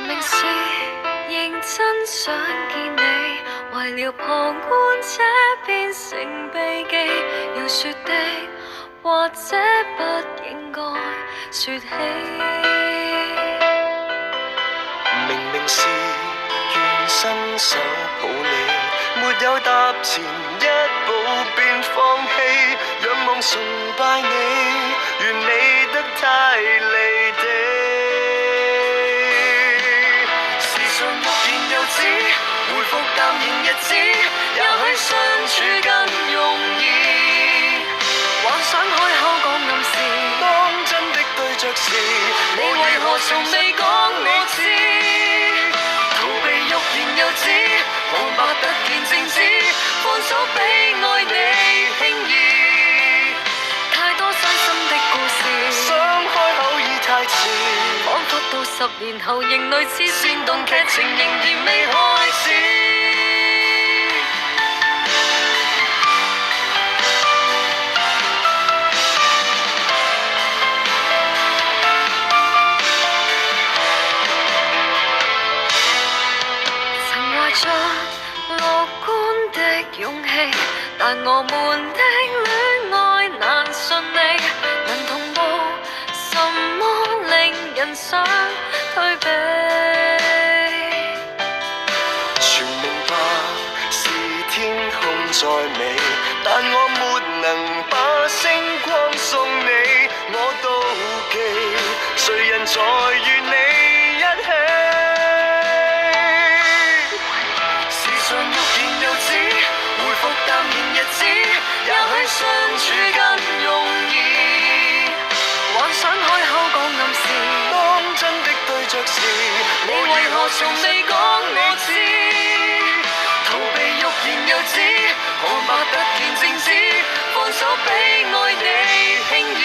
明是認真想見你，為了旁觀者變成避忌，要說的或者不應該說起。明明是願伸手抱你，沒有踏前一步便放棄，仰望崇拜你，願你得太離地。時常欲言又止，回復淡然日子，也許相處更容易。幻想開口講暗示，當真的對着時，你為何從未講我知？逃避欲言又止，空白突然靜止，放手比愛你輕易。太多傷心的故事，想開口已太遲，彷彿到10年後仍類似煽動劇情，仍然未開始。着樂觀的勇氣，但我們的戀愛難順利，能同步什麼令人想退避？全明白是天空再美，但我沒能把星光送你，我妒忌誰人在與你一起。相處更容易，幻想開口講暗示，當真的對着時，你為何從未講我知？逃避欲言又止，空白突然靜止，放手比愛你輕易。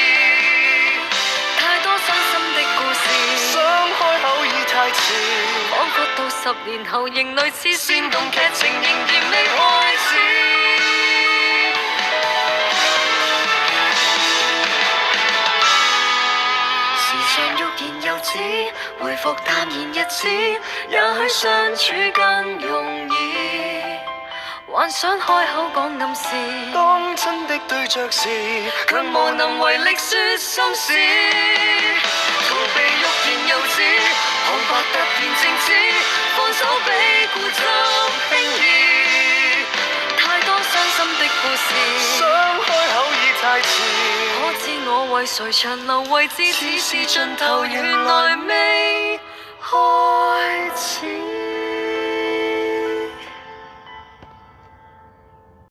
太多傷心的故事，想開口已太遲，彷彿到10年後仍類似煽動劇情，仍然未開始。回復淡然日子，也許相處更容易。幻想開口講暗示，當真的對着時，卻無能為力說心事。逃避欲言又止，空白突然靜止，放手比固執輕易。太多傷心的故事，想開口已太遲。可知我為誰長留位置，只是盡頭原來未開始。